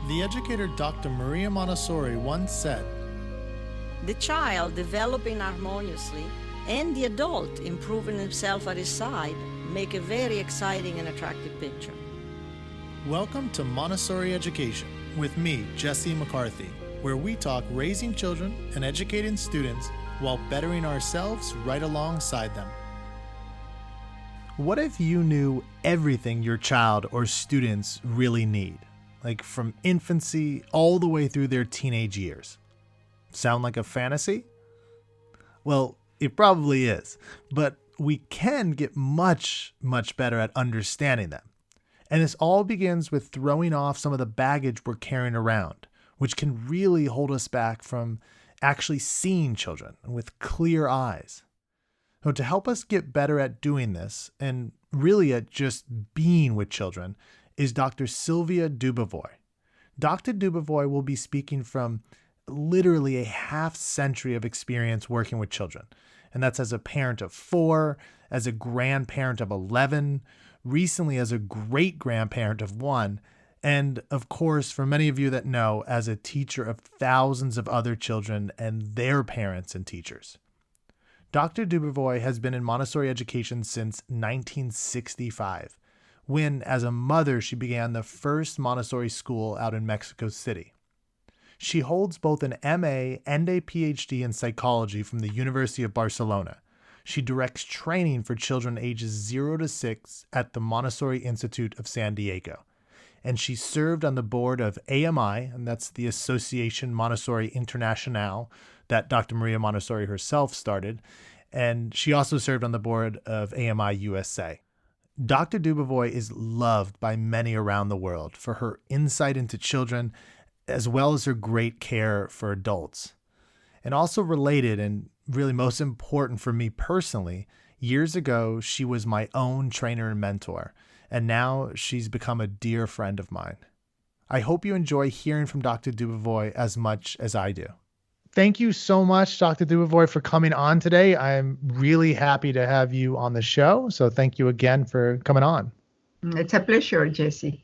The educator Dr. Maria Montessori once said, "The child developing harmoniously and the adult improving himself at his side make a very exciting and attractive picture." Welcome to Montessori Education with me, Jesse McCarthy, where we talk raising children and educating students while bettering ourselves right alongside them. What if you knew everything your child or students really need? Like from infancy all the way through their teenage years. Sound like a fantasy? Well, it probably is, but we can get much, much better at understanding them. And this all begins with throwing off some of the baggage we're carrying around, which can really hold us back from actually seeing children with clear eyes. So to help us get better at doing this, and really at just being with children, is Dr. Silvia Dubovoy. Dr. Dubovoy will be speaking from literally a half century of experience working with children. And that's as a parent of 4, as a grandparent of 11, recently as a great grandparent of 1, and of course, for many of you that know, as a teacher of thousands of other children and their parents and teachers. Dr. Dubovoy has been in Montessori education since 1965. When, as a mother, she began the first Montessori school out in Mexico City. She holds both an MA and a PhD in psychology from the University of Barcelona. She directs training for children ages 0 to 6 at the Montessori Institute of San Diego. And she served on the board of AMI, and that's the Association Montessori Internationale that Dr. Maria Montessori herself started. And she also served on the board of AMI USA. Dr. Dubovoy is loved by many around the world for her insight into children, as well as her great care for adults. And also related, and really most important for me personally, years ago, she was my own trainer and mentor, and now she's become a dear friend of mine. I hope you enjoy hearing from Dr. Dubovoy as much as I do. Thank you so much, Dr. Dubovoy, for coming on today. I'm really happy to have you on the show. So thank you again for coming on. It's a pleasure, Jesse.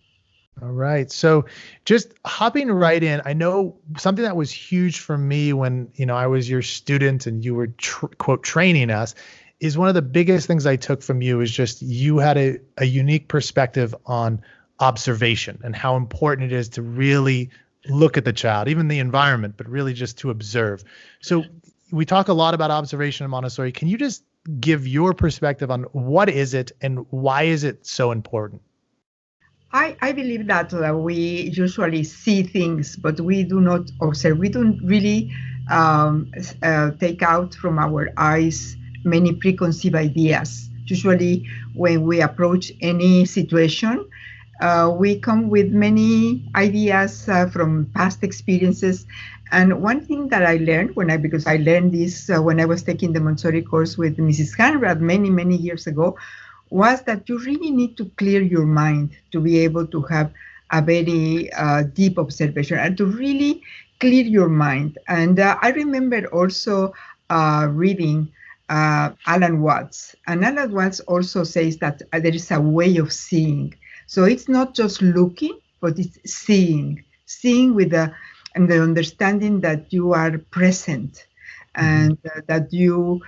All right. So just hopping right in, I know something that was huge for me when, I was your student and you were quote training us, is one of the biggest things I took from you is just you had a unique perspective on observation and how important it is to really look at the child, even the environment, but really just to observe. So we talk a lot about observation in Montessori. Can you just give your perspective on what is it and why is it so important? I believe that we usually see things, but we do not observe. We don't really take out from our eyes many preconceived ideas. Usually when we approach any situation, we come with many ideas from past experiences. And one thing that I learned because I learned this when I was taking the Montessori course with Mrs. Hanrad many, many years ago, was that you really need to clear your mind to be able to have a very deep observation and to really clear your mind. And I remember also reading Alan Watts. And Alan Watts also says that there is a way of seeing. So it's not just looking, but it's seeing with the understanding that you are present and that you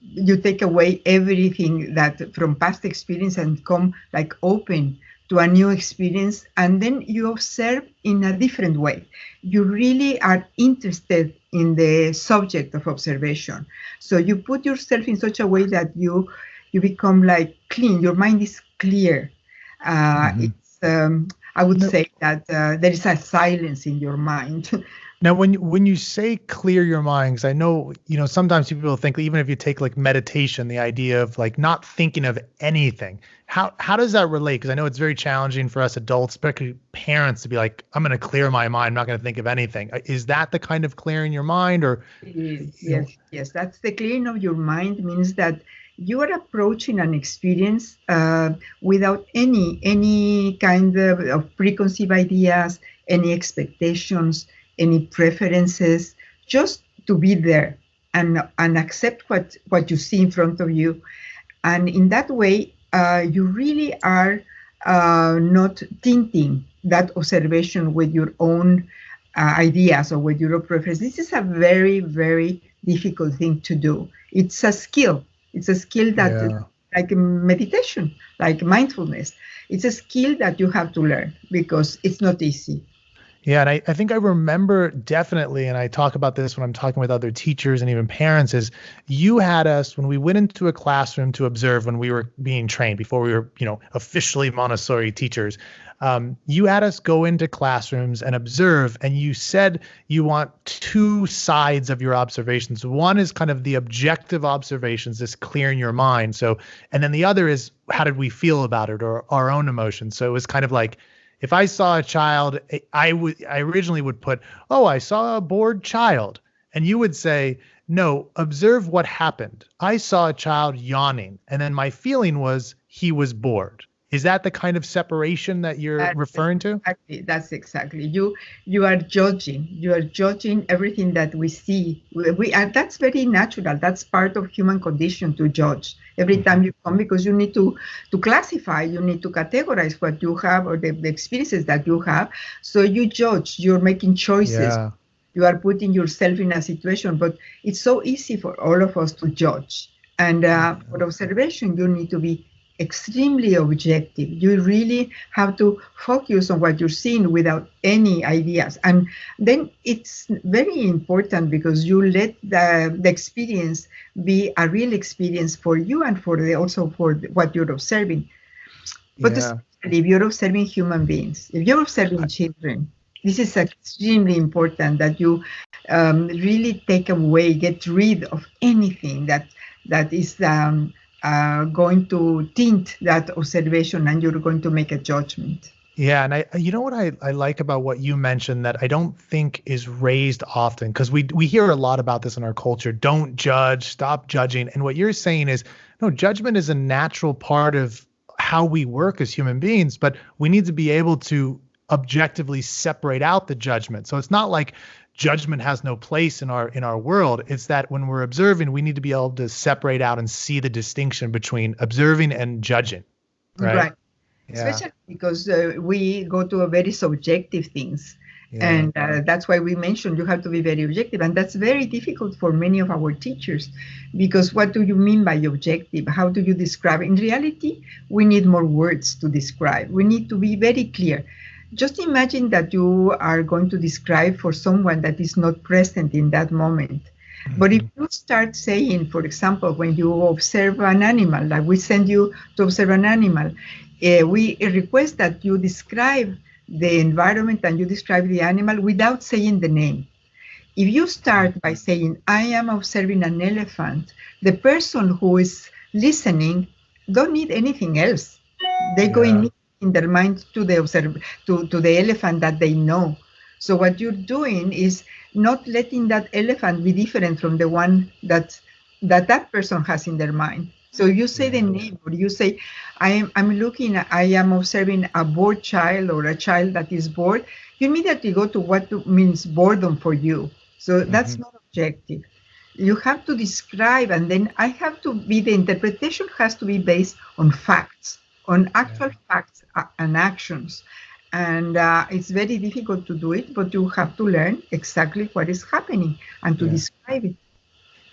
you take away everything that from past experience and come like open to a new experience. And then you observe in a different way. You really are interested in the subject of observation. So you put yourself in such a way that you become like clean. Your mind is clear. It's I would say that there is a silence in your mind. Now, when you say clear your mind, 'cause I know, sometimes people think even if you take like meditation, the idea of like not thinking of anything, how does that relate? Because I know it's very challenging for us adults, especially parents, to be like, I'm going to clear my mind, I'm not going to think of anything. Is that the kind of clearing your mind, or? Yes, that's the clearing of your mind. Means that you are approaching an experience without any kind of preconceived ideas, any expectations, any preferences, just to be there and accept what you see in front of you. And in that way, you really are not tinting that observation with your own ideas or with your own preference. This is a very, very difficult thing to do. It's a skill. It's a skill that, like meditation, like mindfulness, it's a skill that you have to learn because it's not easy. Yeah, and I think I remember definitely, and I talk about this when I'm talking with other teachers and even parents, is you had us when we went into a classroom to observe when we were being trained before we were, officially Montessori teachers. You had us go into classrooms and observe, and you said you want two sides of your observations. One is kind of the objective observations, this clear in your mind. So, and then the other is how did we feel about it or our own emotions. So it was kind of like, if I saw a child, I originally would put, oh, I saw a bored child. And you would say, no, observe what happened. I saw a child yawning. And then my feeling was he was bored. Is that the kind of separation that you're referring to? Exactly. That's exactly. You are judging. You are judging everything that we see. And that's very natural. That's part of human condition to judge every time you come, because you need to classify, you need to categorize what you have or the experiences that you have. So you judge, you're making choices. Yeah. You are putting yourself in a situation, but it's so easy for all of us to judge. And for observation, you need to be extremely objective. You really have to focus on what you're seeing without any ideas. And then it's very important because you let the experience be a real experience for you and also for what you're observing. But especially if you're observing human beings, if you're observing children, this is extremely important that you really take away, get rid of anything that is going to tint that observation, and you're going to make a judgment. Yeah, and you know what I like about what you mentioned that I don't think is raised often, because we hear a lot about this in our culture. Don't judge, stop judging. And what you're saying is, no, judgment is a natural part of how we work as human beings, but we need to be able to objectively separate out the judgment. So it's not like judgment has no place in our world. It's that when we're observing, we need to be able to separate out and see the distinction between observing and judging. Right. Yeah. Especially because we go to a very subjective things. Yeah. And that's why we mentioned you have to be very objective. And that's very difficult for many of our teachers, because what do you mean by objective? How do you describe? In reality, we need more words to describe. We need to be very clear. Just imagine that you are going to describe for someone that is not present in that moment. Mm-hmm. But if you start saying, for example, when you observe an animal, like we send you to observe an animal, we request that you describe the environment and you describe the animal without saying the name. If you start by saying, I am observing an elephant, the person who is listening don't need anything else. They go in their mind to the to the elephant that they know. So what you're doing is not letting that elephant be different from the one that person has in their mind. So you say the name, or you say, I am observing a bored child or a child that is bored. You immediately go to what means boredom for you. So that's not objective. You have to describe, and then the interpretation has to be based on facts, on actual facts and actions. And it's very difficult to do it, but you have to learn exactly what is happening and to describe it.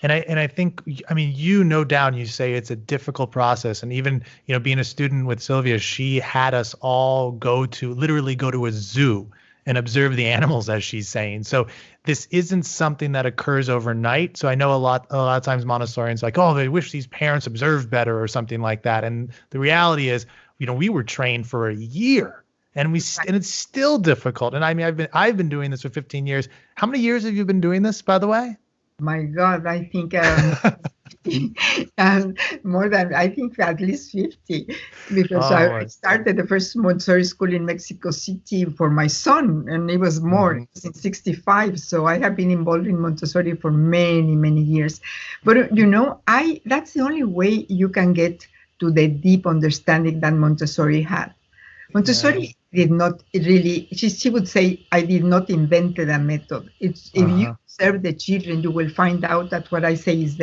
And I think, I mean, no doubt you say it's a difficult process. And even, being a student with Silvia, she had us all literally go to a zoo and observe the animals, as she's saying. So this isn't something that occurs overnight. So I know a lot of times Montessorians like, oh, they wish these parents observed better or something like that. And the reality is, we were trained for a year, and it's still difficult. And I mean, I've been doing this for 15 years. How many years have you been doing this, by the way? My God, I think more than, I think at least 50, because I started the first Montessori school in Mexico City for my son, and it was more in 65. So I have been involved in Montessori for many, many years. But, that's the only way you can get to the deep understanding that Montessori had. Montessori did not really, she would say, I did not invent the method. If you observe the children, you will find out that what I say is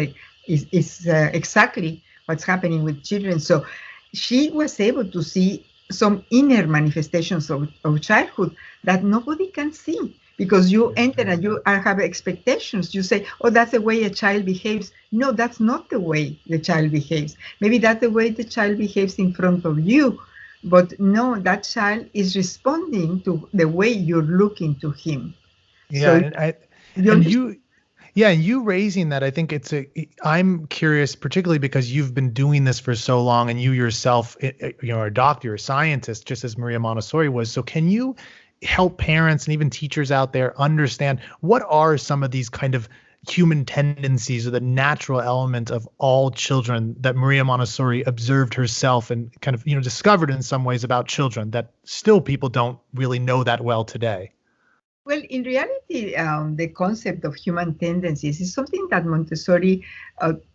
exactly what's happening with children. So she was able to see some inner manifestations of childhood that nobody can see, because you enter and you have expectations. You say, oh, that's the way a child behaves. No, that's not the way the child behaves. Maybe that's the way the child behaves in front of you, but no, that child is responding to the way you're looking to him. Yeah, So you and understand. you yeah, and you raising that, I think I'm curious, particularly because you've been doing this for so long, and you yourself, are a doctor, a scientist, just as Maria Montessori was. So can you help parents and even teachers out there understand what are some of these kind of human tendencies or the natural element of all children that Maria Montessori observed herself and kind of, discovered in some ways about children that still people don't really know that well today? Well, in reality, the concept of human tendencies is something that Montessori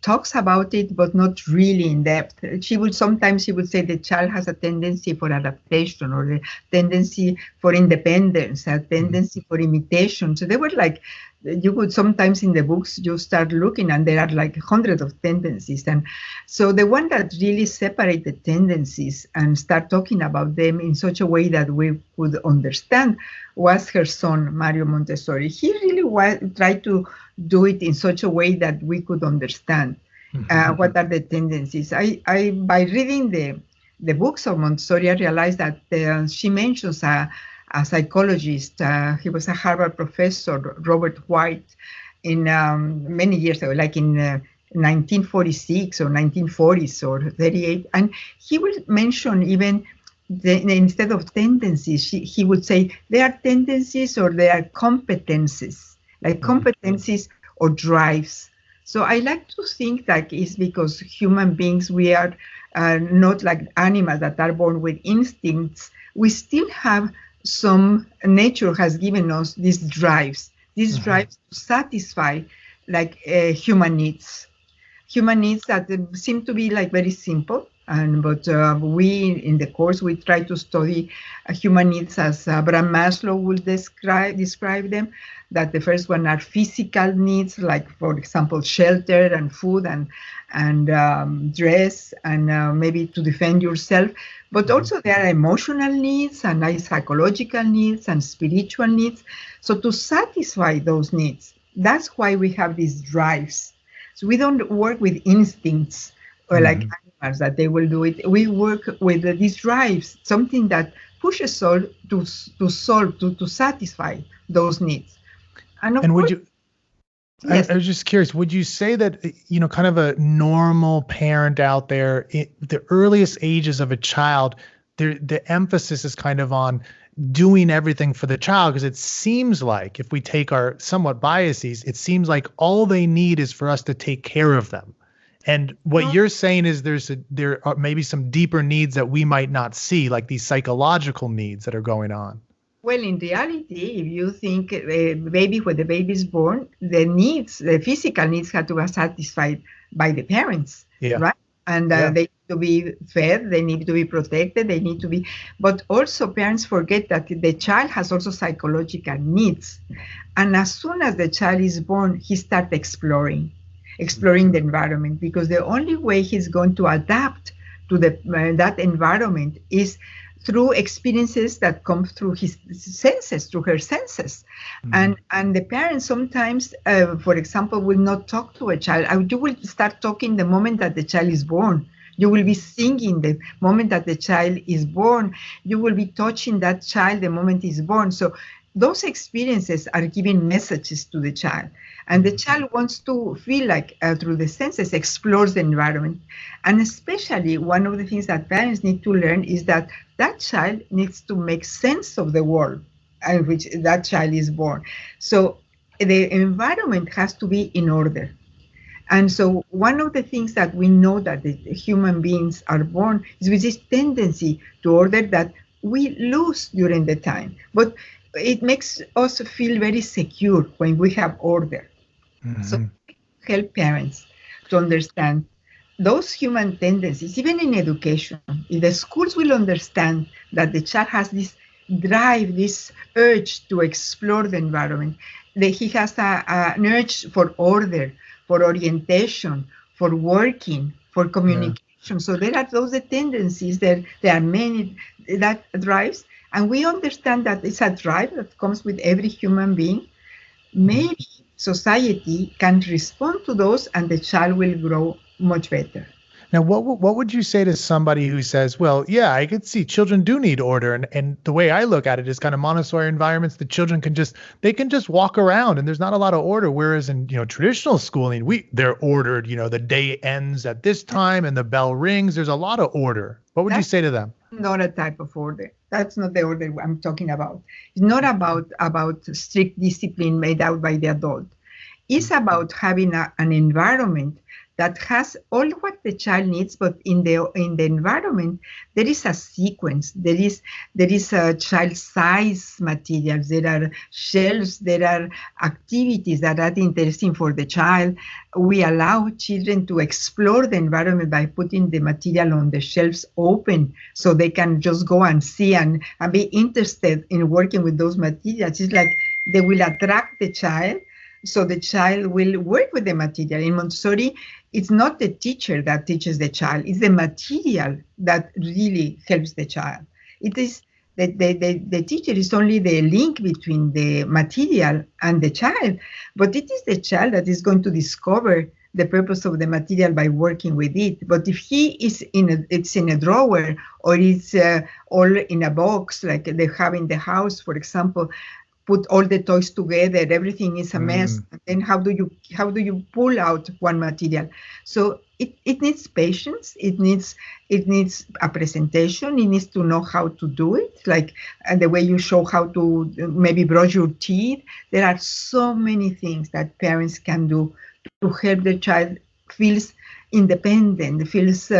talks about it, but not really in depth. Sometimes she would say the child has a tendency for adaptation, or the tendency for independence, a tendency for imitation. So they were like, you would sometimes in the books, you start looking and there are like hundreds of tendencies. And so the one that really separate the tendencies and start talking about them in such a way that we could understand was her son, Mario Montessori. He really tried to do it in such a way that we could understand what are the tendencies. By reading the books of Montessori, I realized that she mentions a psychologist. He was a Harvard professor, Robert White, in many years ago, like in 1946 or 1940s or 38. And he will mention even instead of tendencies, he would say there are tendencies or there are competencies, like competencies or drives. So I like to think that it's because human beings, we are not like animals that are born with instincts. We still have nature has given us these drives to satisfy like human needs that seem to be like very simple. But we in the course we try to study human needs as Abraham Maslow will describe them. That the first one are physical needs, like for example shelter and food and dress and maybe to defend yourself. But also there are emotional needs and psychological needs and spiritual needs. So to satisfy those needs, that's why we have these drives. So we don't work with instincts or like animals that they will do it. We work with these drives, something that pushes us to satisfy those needs. And would you? Yes. I was just curious, would you say that, kind of a normal parent out there, the earliest ages of a child, the emphasis is kind of on doing everything for the child? Because it seems like, if we take our somewhat biases, it seems like all they need is for us to take care of them. And what you're saying is there are maybe some deeper needs that we might not see, like these psychological needs that are going on. Well, in reality, if you think when the baby is born, the physical needs have to be satisfied by the parents, right? And they need to be fed, they need to be protected, they need to be, but also parents forget that the child has also psychological needs. And as soon as the child is born, he starts exploring the environment, because the only way he's going to adapt to that environment is through experiences that come through his senses, through her senses. And the parents sometimes, for example, will not talk to a child. You will start talking the moment that the child is born. You will be singing the moment that the child is born. You will be touching that child the moment he's born. So those experiences are giving messages to the child. And the child wants to feel like through the senses explores the environment. And especially one of the things that parents need to learn is that child needs to make sense of the world in which that child is born. So the environment has to be in order. And so one of the things that we know that the human beings are born is with this tendency to order that we lose during the time. But it makes us feel very secure when we have order. So help parents to understand those human tendencies, even in education. If the schools will understand that the child has this drive, this urge to explore the environment, that he has an urge for order, for orientation, for working, for communication, So there are those tendencies. There are many that drives, and we understand that it's a drive that comes with every human being. Maybe society can respond to those, and the child will grow much better. Now, what would you say to somebody who says, well, yeah, I could see children do need order. And the way I look at it is kind of Montessori environments, the children can just walk around and there's not a lot of order. Whereas in, traditional schooling, they're ordered, the day ends at this time and the bell rings. There's a lot of order. What would you say to them? Not a type of order. That's not the order I'm talking about. It's not about strict discipline made out by the adult. It's about having an environment that has all what the child needs, but in the environment there is a sequence. There is a child size materials. There are shelves. There are activities that are interesting for the child. We allow children to explore the environment by putting the material on the shelves open, so they can just go and see and be interested in working with those materials. It's like they will attract the child. So the child will work with the material. In Montessori, it's not the teacher that teaches the child, it's the material that really helps the child. It is the teacher is only the link between the material and the child, but it is the child that is going to discover the purpose of the material by working with it. But if it's in a drawer, or it's all in a box like they have in the house, for example, put all the toys together, everything is a mess. And then how do you pull out one material? So it needs patience. It needs a presentation. It needs to know how to do it, like the way you show how to maybe brush your teeth. There are so many things that parents can do to help the child feels independent, feels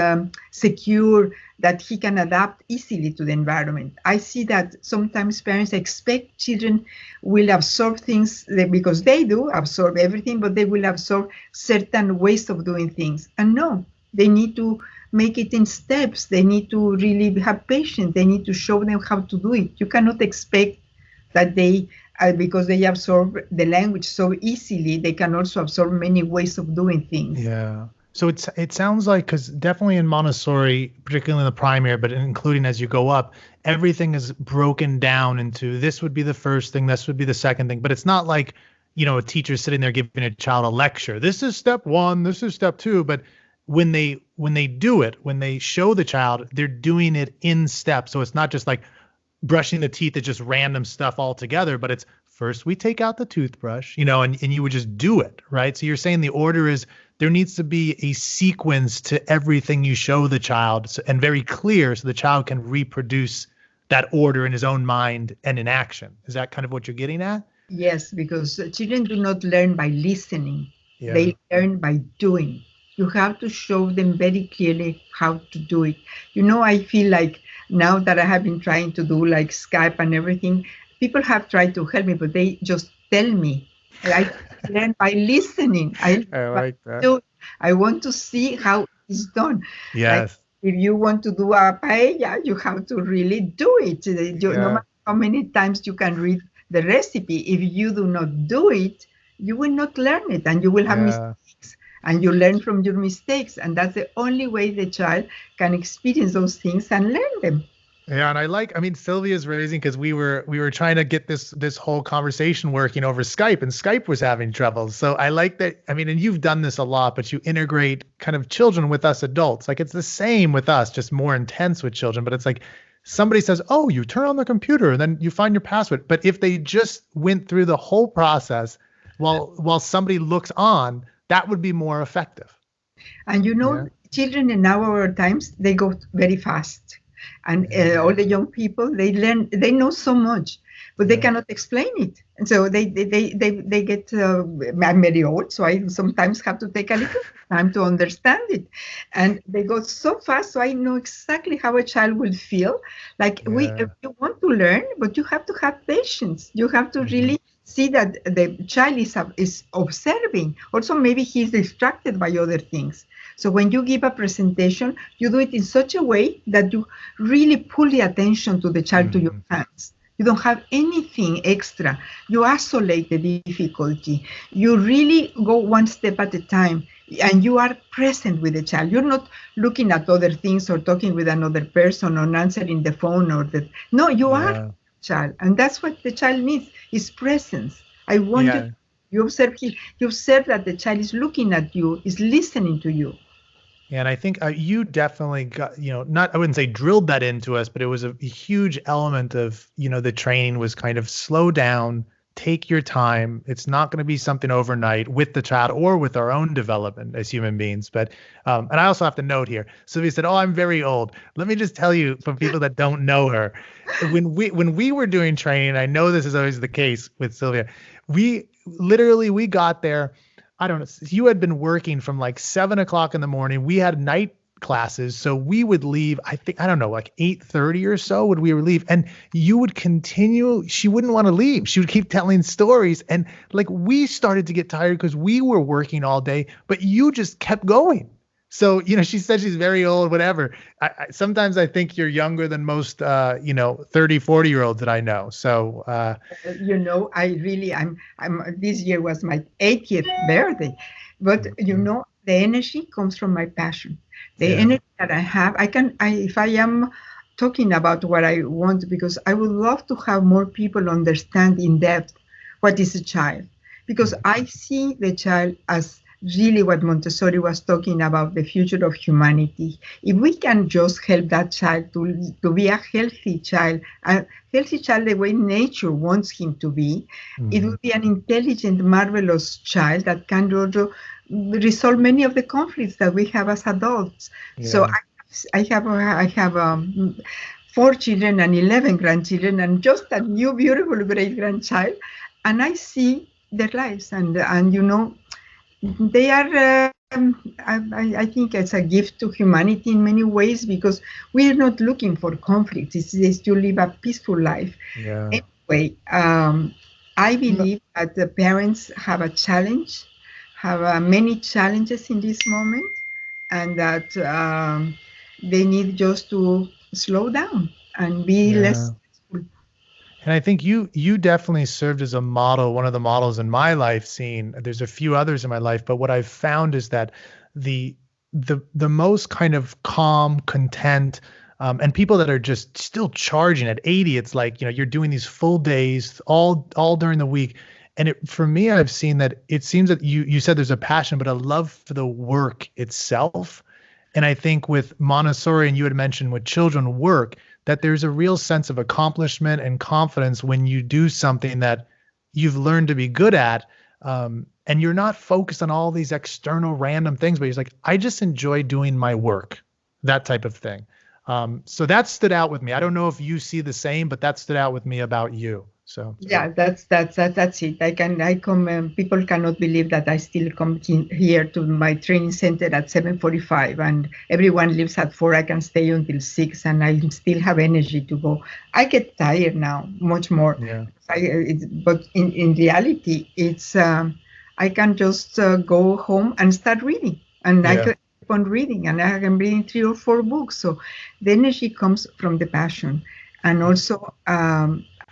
secure, that he can adapt easily to the environment. I see that sometimes parents expect children will absorb things because they do absorb everything, but they will absorb certain ways of doing things. And no, they need to make it in steps. They need to really have patience. They need to show them how to do it. You cannot expect that they, because they absorb the language so easily, they can also absorb many ways of doing things. Yeah. So it sounds like, because definitely in Montessori, particularly in the primary, but including as you go up, everything is broken down into this would be the first thing, this would be the second thing. But it's not like, a teacher sitting there giving a child a lecture. This is step one, this is step two. But when they do it, when they show the child, they're doing it in steps. So it's not just like brushing the teeth, it's just random stuff altogether, but it's first we take out the toothbrush, and you would just do it, right? So you're saying the order is, there needs to be a sequence to everything you show the child, and very clear, so the child can reproduce that order in his own mind and in action. Is that kind of what you're getting at? Yes, because children do not learn by listening. Yeah. They learn by doing. You have to show them very clearly how to do it. I feel like now that I have been trying to do like Skype and everything, people have tried to help me, but they just tell me. I learn by listening. I like that. I want to see how it's done. Yes. Like, if you want to do a paella, you have to really do it. No matter how many times you can read the recipe, if you do not do it, you will not learn it, and you will have mistakes. And you learn from your mistakes, and that's the only way the child can experience those things and learn them. Yeah, and Silvia's raising, because we were trying to get this whole conversation working over Skype, and Skype was having trouble. So I like that. And you've done this a lot, but you integrate kind of children with us adults. Like it's the same with us, just more intense with children. But it's like somebody says, "Oh, you turn on the computer and then you find your password." But if they just went through the whole process while somebody looks on, that would be more effective. And children in our times, they go very fast. And all the young people, they know so much, but they cannot explain it. And so they get, I'm very old, so I sometimes have to take a little time to understand it. And they go so fast, so I know exactly how a child will feel. Like you want to learn, but you have to have patience. You have to really see that the child is observing. Also, maybe he's distracted by other things. So when you give a presentation, you do it in such a way that you really pull the attention to the child to your hands. You don't have anything extra. You isolate the difficulty. You really go one step at a time. and you are present with the child. You're not looking at other things or talking with another person or answering the phone no, you are Yeah. child, and that's what the child needs, is presence. I want Yeah. you observe him, you observe that the child is looking at you, is listening to you. And I think you definitely got, I wouldn't say drilled that into us, but it was a huge element of, the training was kind of slow down, take your time. It's not going to be something overnight with the child or with our own development as human beings. But, and I also have to note here, Sylvia said, "Oh, I'm very old." Let me just tell you, from people that don't know her, when we were doing training, I know this is always the case with Sylvia, we got there. I don't know. You had been working from like 7:00 in the morning. We had night classes. So we would leave, I don't know, like 8:30 or so would we leave. And you would continue. She wouldn't want to leave. She would keep telling stories. And like we started to get tired because we were working all day, but you just kept going. So, she said she's very old, whatever. Sometimes I think you're younger than most, 30, 40-year-olds that I know. So, I'm this year was my 80th birthday, but the energy comes from my passion. The energy that I have, if I am talking about what I want, because I would love to have more people understand in depth what is a child, because I see the child as really what Montessori was talking about, the future of humanity. If we can just help that child to be a healthy child the way nature wants him to be, it will be an intelligent, marvelous child that can also resolve many of the conflicts that we have as adults. Yeah. So I have 4 children and 11 grandchildren and just a new beautiful great grandchild, and I see their lives and they are, I think it's a gift to humanity in many ways, because we're not looking for conflict. It's to live a peaceful life. Yeah. Anyway, I believe that the parents have a challenge, have many challenges in this moment, and that they need just to slow down and be less. And I think you definitely served as a model, one of the models in my life scene. There's a few others in my life, but what I've found is that the most kind of calm, content, and people that are just still charging at 80, it's like, you're doing these full days all during the week. And for me, I've seen that it seems that you said there's a passion, but a love for the work itself. And I think with Montessori, and you had mentioned with children work, that there's a real sense of accomplishment and confidence when you do something that you've learned to be good at. And you're not focused on all these external random things, but you're like, I just enjoy doing my work, that type of thing. So that stood out with me. I don't know if you see the same, but that stood out with me about you. So yeah, that's it. People cannot believe that I still come here to my training center at 7:45, and everyone leaves at 4. I can stay until 6, and I still have energy to go. I get tired now, much more. Yeah. But in reality, it's I can just go home and start reading, and I can keep on reading, and I can reading 3 or 4 books. So the energy comes from the passion, and also.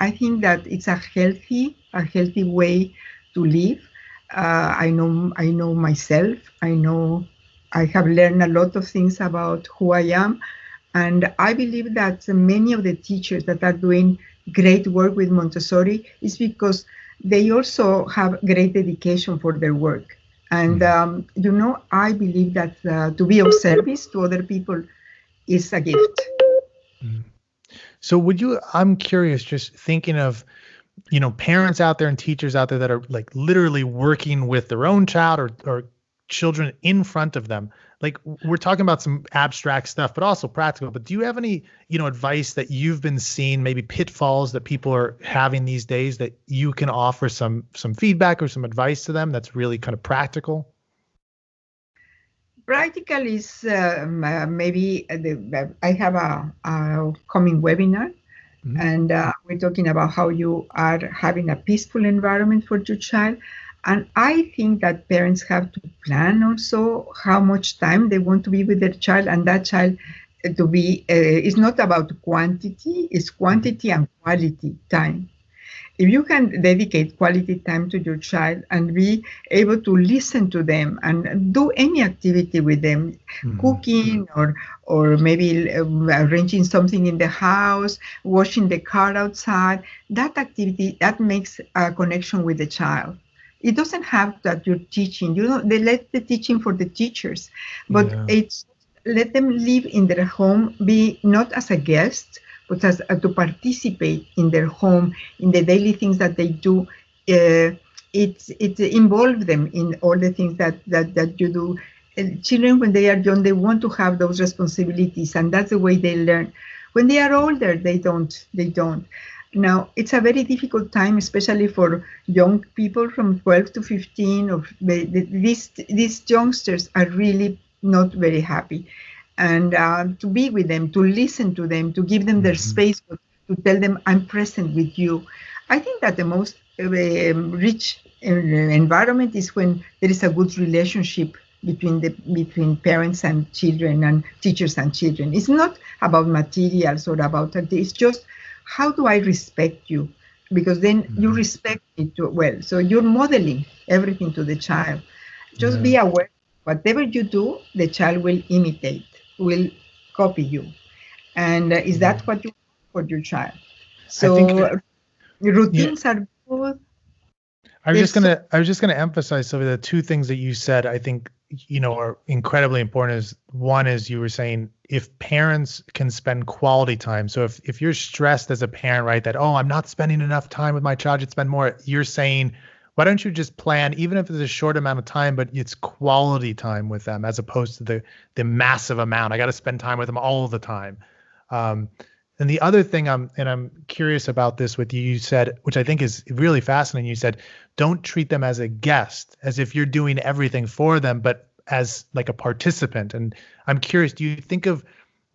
I think that it's a healthy way to live. I know myself. I have learned a lot of things about who I am, and I believe that many of the teachers that are doing great work with Montessori is because they also have great dedication for their work. And I believe that to be of service to other people is a gift. So I'm curious, just thinking of, parents out there and teachers out there that are like literally working with their own child or children in front of them. Like, we're talking about some abstract stuff, but also practical. But do you have any, advice that you've been seeing, maybe pitfalls that people are having these days that you can offer some feedback or some advice to them that's really kind of practical? Practical is maybe I have a coming webinar, and we're talking about how you are having a peaceful environment for your child. And I think that parents have to plan also how much time they want to be with their child, and that child to be, it's not about quantity, it's quantity and quality time. if you can dedicate quality time to your child and be able to listen to them and do any activity with them, cooking or maybe arranging something in the house, washing the car outside, that activity, that makes a connection with the child. It doesn't have that you're teaching. They let the teaching for the teachers, but it's let them live in their home, be not as a guest, but as to participate in their home, in the daily things that they do. It involve them in all the things that you do. And children, when they are young, they want to have those responsibilities, and that's the way they learn. When they are older, they don't. Now, it's a very difficult time, especially for young people from 12 to 15. These youngsters are really not very happy. And to be with them, to listen to them, to give them their space, to tell them, I'm present with you. I think that the most rich environment is when there is a good relationship between parents and children and teachers and children. It's not about materials or about that. It's just, how do I respect you? Because then you respect me too well. So you're modeling everything to the child. Just be aware, whatever you do, the child will imitate, will copy you. And is that what you want for your child? So routines are good. I was just gonna emphasize, Sylvia, the two things that you said, I think, are incredibly important. One is you were saying, if parents can spend quality time. So if you're stressed as a parent, right, that, I'm not spending enough time with my child, should spend more. You're saying, why don't you just plan, even if it's a short amount of time, but it's quality time with them, as opposed to the massive amount. I got to spend time with them all the time. And the other thing I'm curious about this with you, you said, which I think is really fascinating. You said, don't treat them as a guest, as if you're doing everything for them, but as like a participant. And I'm curious, do you think of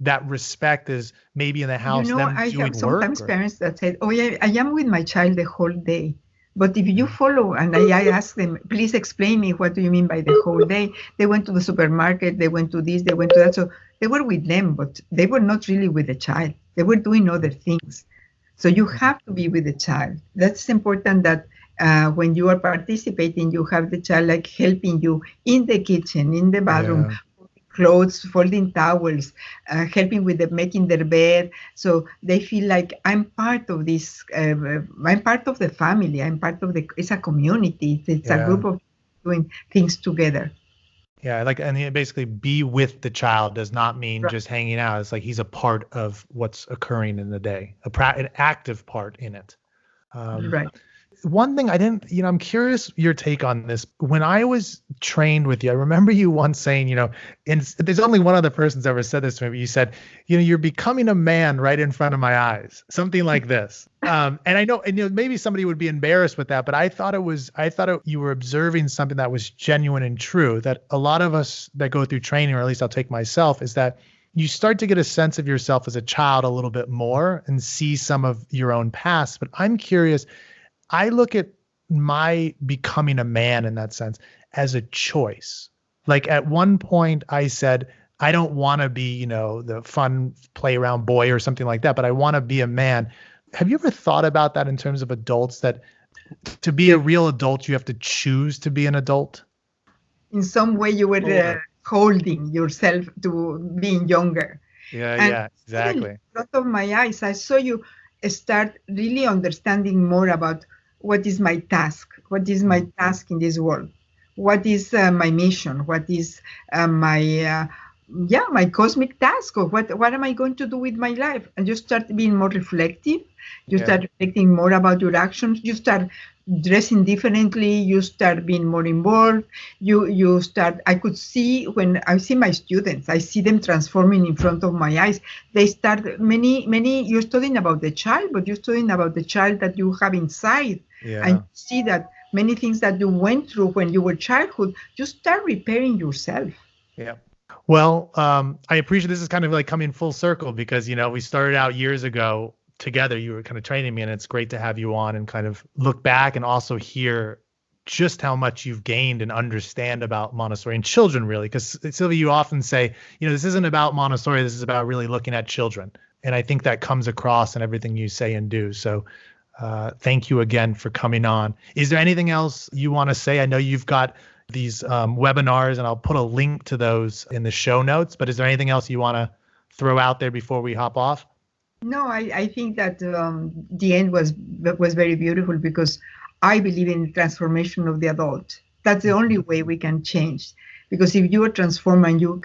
that respect as maybe in the house, them I doing have sometimes work? Parents that say, I am with my child the whole day. But if you follow, and I ask them, please explain me, what do you mean by the whole day? They went to the supermarket, they went to this, they went to that. So they were with them, but they were not really with the child. They were doing other things. So you have to be with the child. That's important, that when you are participating, you have the child like helping you in the kitchen, in the bathroom, clothes, folding towels, helping with making their bed. So they feel like I'm part of this, I'm part of the family, it's a community, it's a group of doing things together. Yeah, and basically be with the child does not mean just hanging out. It's like he's a part of what's occurring in the day, an active part in it. Right. One thing I didn't, I'm curious your take on this. When I was trained with you, I remember you once saying, and there's only one other person's ever said this to me, but you said, you're becoming a man right in front of my eyes, something like this. And I know, and maybe somebody would be embarrassed with that, but I thought you were observing something that was genuine and true, that a lot of us that go through training, or at least I'll take myself, is that you start to get a sense of yourself as a child a little bit more and see some of your own past. But I'm curious, I look at my becoming a man in that sense as a choice. Like at one point I said, I don't want to be, the fun play around boy or something like that, but I want to be a man. Have you ever thought about that in terms of adults, that to be a real adult, you have to choose to be an adult? In some way you were holding yourself to being younger. Yeah, exactly. In front of my eyes, I saw you start really understanding more about what is my task, what is my task in this world, what is my mission, what is my cosmic task, or what am I going to do with my life? And you start being more reflective. You start reflecting more about your actions. You start dressing differently. You start being more involved. You start. I could see, when I see my students, I see them transforming in front of my eyes. They start many. You're studying about the child, but you're studying about the child that you have inside, and see that many things that you went through when you were childhood, you start repairing yourself. Yeah. Well, I appreciate this is kind of like coming full circle, because, we started out years ago together. You were kind of training me, and it's great to have you on and kind of look back and also hear just how much you've gained and understand about Montessori and children, really. Because Silvia, you often say, this isn't about Montessori. This is about really looking at children. And I think that comes across in everything you say and do. So Thank you again for coming on. Is there anything else you want to say? I know you've got these webinars, and I'll put a link to those in the show notes, but is there anything else you want to throw out there before we hop off? No, I think that the end was very beautiful, because I believe in the transformation of the adult. That's the only way we can change. Because if you are transformed and you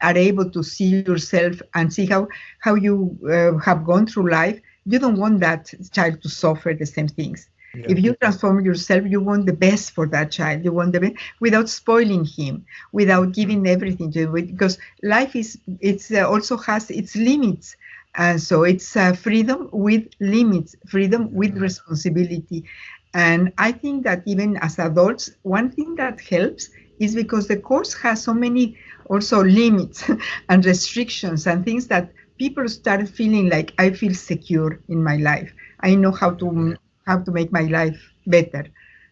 are able to see yourself and see how you have gone through life, you don't want that child to suffer the same things. Yeah. If you transform yourself, you want the best for that child. You want the best without spoiling him, without giving everything to him. Because life also has its limits. And so it's freedom with limits, freedom with responsibility. And I think that even as adults, one thing that helps is because the course has so many also limits and restrictions and things that people start feeling like, I feel secure in my life. I know how to make my life better.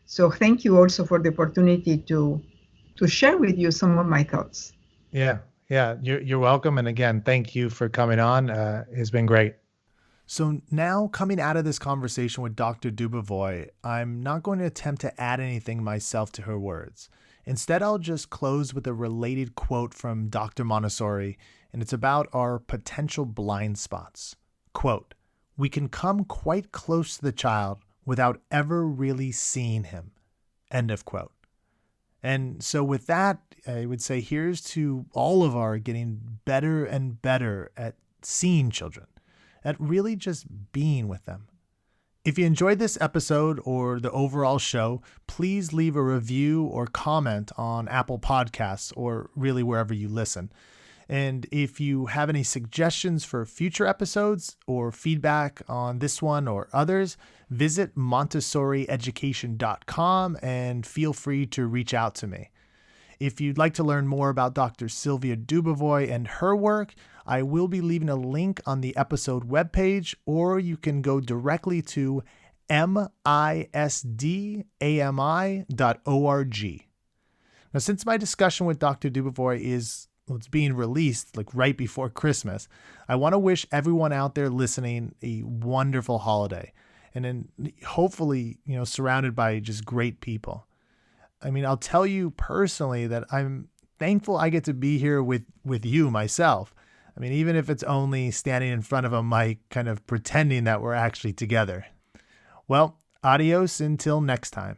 So thank you also for the opportunity to share with you some of my thoughts. Yeah, you're welcome. And again, thank you for coming on. It's been great. So now, coming out of this conversation with Dr. Dubovoy, I'm not going to attempt to add anything myself to her words. Instead, I'll just close with a related quote from Dr. Montessori, and it's about our potential blind spots. Quote, "We can come quite close to the child without ever really seeing him." End of quote. And so with that, I would say here's to all of our getting better and better at seeing children, at really just being with them. If you enjoyed this episode or the overall show, please leave a review or comment on Apple Podcasts or really wherever you listen. And if you have any suggestions for future episodes or feedback on this one or others, visit montessorieducation.com and feel free to reach out to me. If you'd like to learn more about Dr. Silvia Dubovoy and her work, I will be leaving a link on the episode webpage, or you can go directly to misdami.org. Now, since my discussion with Dr. Dubovoy it's being released like right before Christmas, I want to wish everyone out there listening a wonderful holiday, and then hopefully, surrounded by just great people. I mean, I'll tell you personally that I'm thankful I get to be here with you myself. I mean, even if it's only standing in front of a mic, kind of pretending that we're actually together. Well, adios until next time.